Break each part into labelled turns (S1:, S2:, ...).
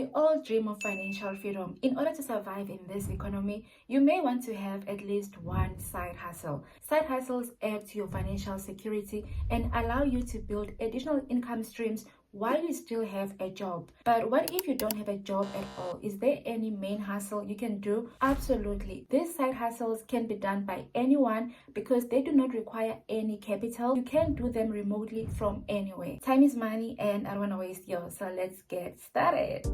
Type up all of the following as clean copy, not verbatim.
S1: We all dream of financial freedom. In order to survive in this economy, you may want to have at least one side hustle. Side hustles add to your financial security and allow you to build additional income streams while you still have a job. But what if you don't have a job at all? Is there any main hustle you can do? Absolutely. These side hustles can be done by anyone because they do not require any capital. You can do them remotely from anywhere. Time is money and I don't want to waste yours, so let's get started.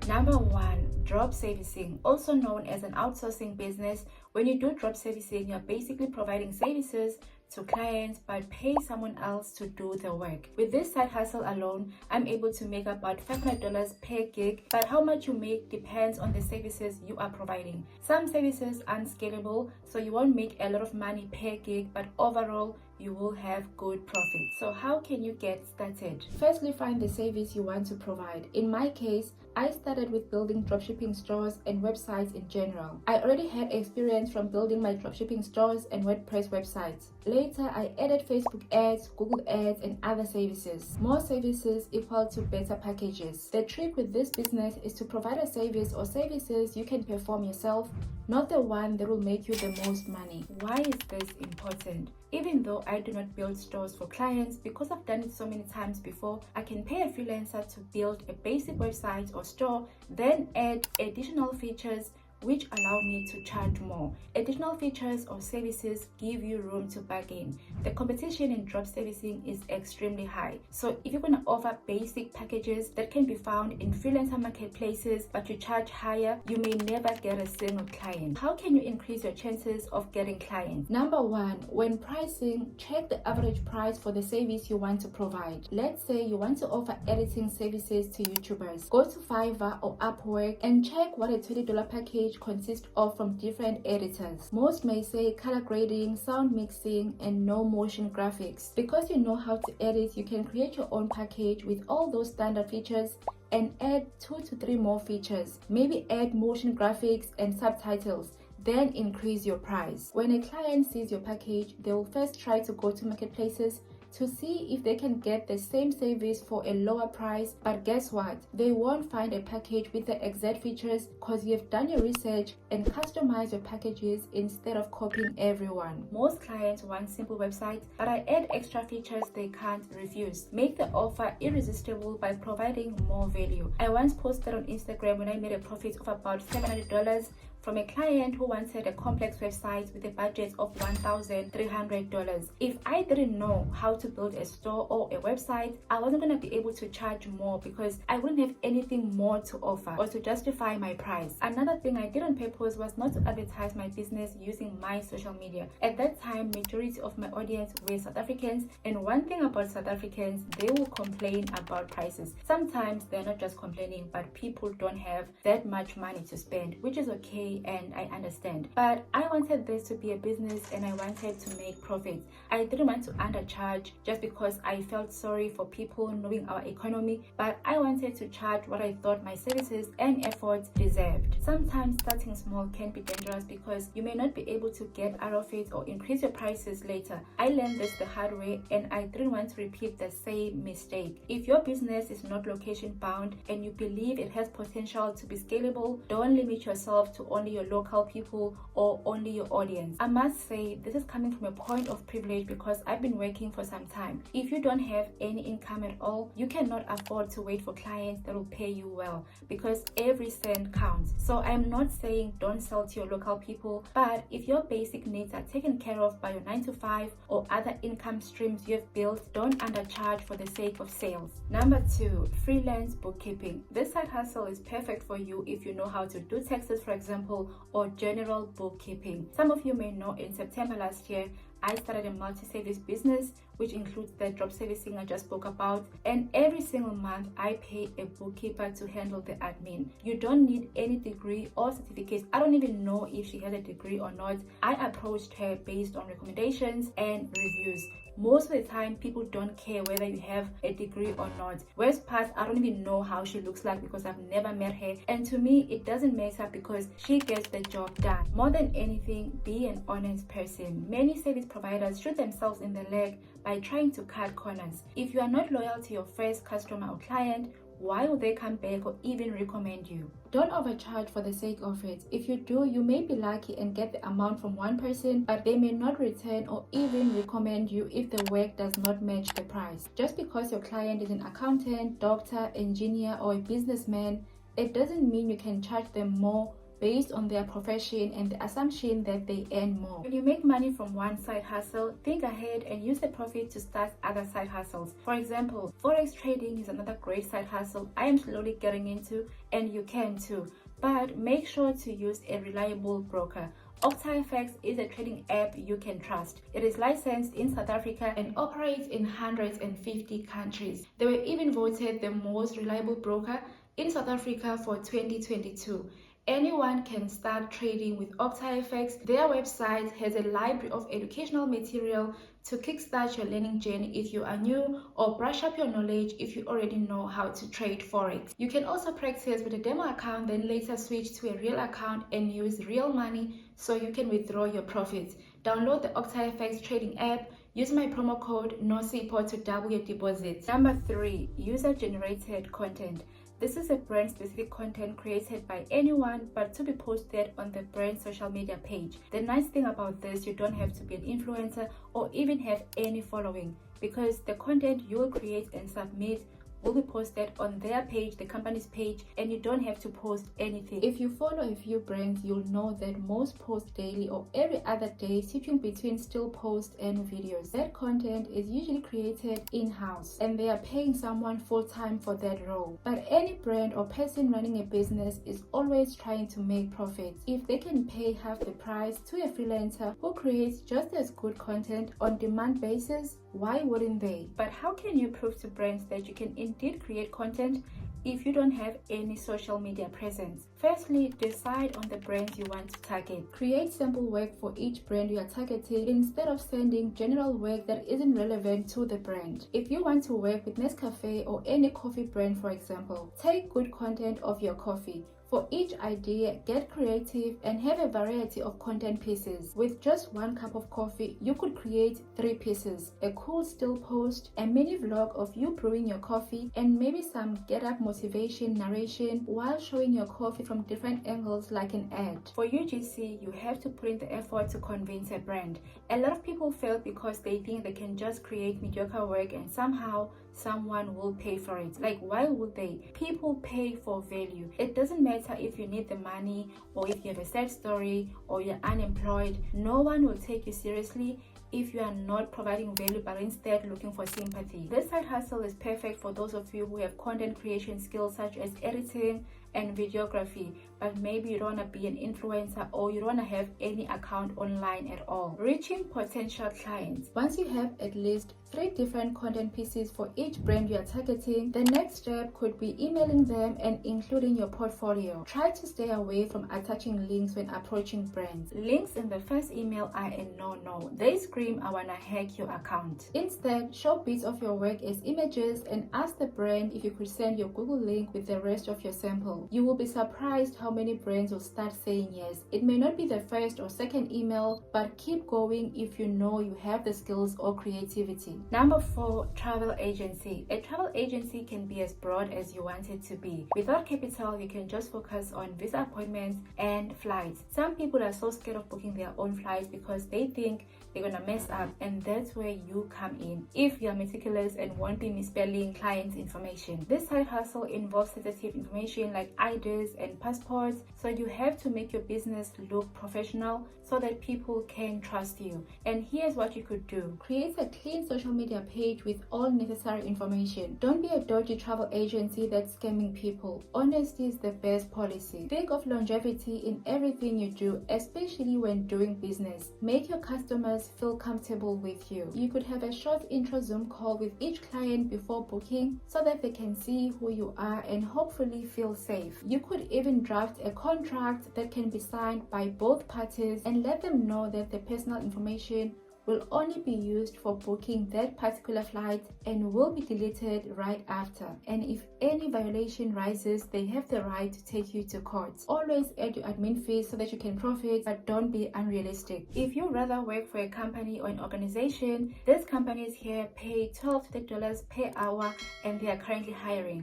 S1: Number 1, drop servicing, also known as an outsourcing business. When you do drop servicing, you're basically providing services to clients but pay someone else to do the work. With this side hustle alone, I'm able to make about $500 per gig, but how much you make depends on the services you are providing. Some services aren't scalable, so you won't make a lot of money per gig, but overall you will have good profit. So how can you get started? Firstly, find the service you want to provide. In my case, I started with building dropshipping stores and websites in general. I already had experience from building my dropshipping stores and WordPress websites. Later, I added Facebook ads, Google ads, and other services. More services equal to better packages. The trick with this business is to provide a service or services you can perform yourself, not the one that will make you the most money. Why is this important? Even though I do not build stores for clients, because I've done it so many times before, I can pay a freelancer to build a basic website or store, then add additional features which allow me to charge more. Additional features or services give you room to bargain. The competition in drop servicing is extremely high. So if you're going to offer basic packages that can be found in freelancer marketplaces but you charge higher, you may never get a single client. How can you increase your chances of getting clients? Number 1, when pricing, check the average price for the service you want to provide. Let's say you want to offer editing services to YouTubers. Go to Fiverr or Upwork and check what a $20 package consists of from different editors. Most may say color grading, sound mixing, and no motion graphics. Because you know how to edit, you can create your own package with all those standard features and add 2 to 3 more features. Maybe add motion graphics and subtitles. Then increase your price. When a client sees your package, they will first try to go to marketplaces to see if they can get the same service for a lower price, but guess what? They won't find a package with the exact features because you've done your research and customized your packages instead of copying everyone. Most clients want simple websites, but I add extra features they can't refuse. Make the offer irresistible by providing more value. I once posted on Instagram when I made a profit of about $700 from a client who wanted a complex website with a budget of $1,300. If I didn't know how to build a store or a website, I wasn't going to be able to charge more because I wouldn't have anything more to offer or to justify my price. Another thing I did on purpose was not to advertise my business using my social media. At that time, majority of my audience were South Africans, and one thing about South Africans, they will complain about prices. Sometimes they're not just complaining, but people don't have that much money to spend, which is okay and I understand. But I wanted this to be a business and I wanted to make profits. I didn't want to undercharge just because I felt sorry for people knowing our economy, but I wanted to charge what I thought my services and efforts deserved. Sometimes starting small can be dangerous because you may not be able to get out of it or increase your prices later. I learned this the hard way and I didn't want to repeat the same mistake. If your business is not location bound and you believe it has potential to be scalable, don't limit yourself to only your local people or only your audience. I must say this is coming from a point of privilege because I've been working for some time. If you don't have any income at all, you cannot afford to wait for clients that will pay you well because every cent counts. So I'm not saying don't sell to your local people, but if your basic needs are taken care of by your 9 to 5 or other income streams you have built, don't undercharge for the sake of sales. Number 2, freelance bookkeeping. This side hustle is perfect for you if you know how to do taxes, for example, or general bookkeeping. Some of you may know in September last year, I started a multi-service business which includes the drop servicing I just spoke about, and every single month I pay a bookkeeper to handle the admin. You don't need any degree or certificates. I don't even know if she has a degree or not. I approached her based on recommendations and reviews. Most of the time, people don't care whether you have a degree or not. Worst part, I don't even know how she looks like because I've never met her. And to me, it doesn't matter because she gets the job done. More than anything, be an honest person. Many service providers shoot themselves in the leg by trying to cut corners. If you are not loyal to your first customer or client, why would they come back or even recommend you? Don't overcharge for the sake of it. If you do, you may be lucky and get the amount from one person, but they may not return or even recommend you if the work does not match the price. Just because your client is an accountant, doctor, engineer, or a businessman, it doesn't mean you can charge them more based on their profession and the assumption that they earn more. When you make money from one side hustle, think ahead and use the profit to start other side hustles. For example, Forex trading is another great side hustle I am slowly getting into, and you can too. But make sure to use a reliable broker. FX is a trading app you can trust. It is licensed in South Africa and operates in 150 countries. They were even voted the most reliable broker in South Africa for 2022. Anyone can start trading with FX. Their website has a library of educational material to kickstart your learning journey if you are new, or brush up your knowledge if you already know how to trade Forex. You can also practice with a demo account, then later switch to a real account and use real money so you can withdraw your profits. Download the FX trading app. Use my promo code NOSIPHO to double your deposit. Number 3, user-generated content. This is a brand-specific content created by anyone but to be posted on the brand social media page. The nice thing about this, you don't have to be an influencer or even have any following, because the content you will create and submit will be posted on their page, the company's page, and you don't have to post anything. If you follow a few brands, you'll know that most post daily or every other day, switching between still posts and videos. That content is usually created in-house and they are paying someone full-time for that role. But any brand or person running a business is always trying to make profits. If they can pay half the price to a freelancer who creates just as good content on demand basis, why wouldn't they? But how can you prove to brands that you can indeed create content if you don't have any social media presence? Firstly, decide on the brands you want to target. Create sample work for each brand you are targeting instead of sending general work that isn't relevant to the brand. If you want to work with Nescafe or any coffee brand, for example, take good content of your coffee. For each idea, get creative and have a variety of content pieces. With just 1 cup of coffee, you could create 3 pieces: a cool still post, a mini vlog of you brewing your coffee, and maybe some get up motivation narration while showing your coffee from different angles like an ad. For UGC, you have to put in the effort to convince a brand. A lot of people fail because they think they can just create mediocre work and somehow someone will pay for it. Like, why would they? People pay for value. It doesn't matter if you need the money or if you have a sad story or you're unemployed. No one will take you seriously if you are not providing value but instead looking for sympathy. This side hustle is perfect for those of you who have content creation skills such as editing and videography, but maybe you don't want to be an influencer or you don't want to have any account online at all. Reaching potential clients. Once you have at least 3 different content pieces for each brand you are targeting, the next step could be emailing them and including your portfolio. Try to stay away from attaching links when approaching brands. Links in the first email are a no-no. They scream, I wanna hack your account. Instead, show bits of your work as images and ask the brand if you could send your Google link with the rest of your sample. You will be surprised how many brands will start saying yes. It may not be the first or second email, but keep going if you know you have the skills or creativity. Number 4, travel agency. A travel agency can be as broad as you want it to be. Without capital, you can just focus on visa appointments and flights. Some people are so scared of booking their own flights because they think they're gonna mess up, and that's where you come in if you're meticulous and won't be misspelling clients' information. This side hustle involves sensitive information like IDs and passports, so you have to make your business look professional so that people can trust you. And here's what you could do. Create a clean social media page with all necessary information. Don't be a dodgy travel agency that's scamming people. Honesty is the best policy. Think of longevity in everything you do, especially when doing business. Make your customers feel comfortable with you. You could have a short intro Zoom call with each client before booking so that they can see who you are and hopefully feel safe. You could even draft a contract that can be signed by both parties and let them know that the personal information will only be used for booking that particular flight and will be deleted right after. And if any violation rises, they have the right to take you to court. Always add your admin fees so that you can profit, but don't be unrealistic. If you rather work for a company or an organization, these companies here pay $12 per hour and they are currently hiring.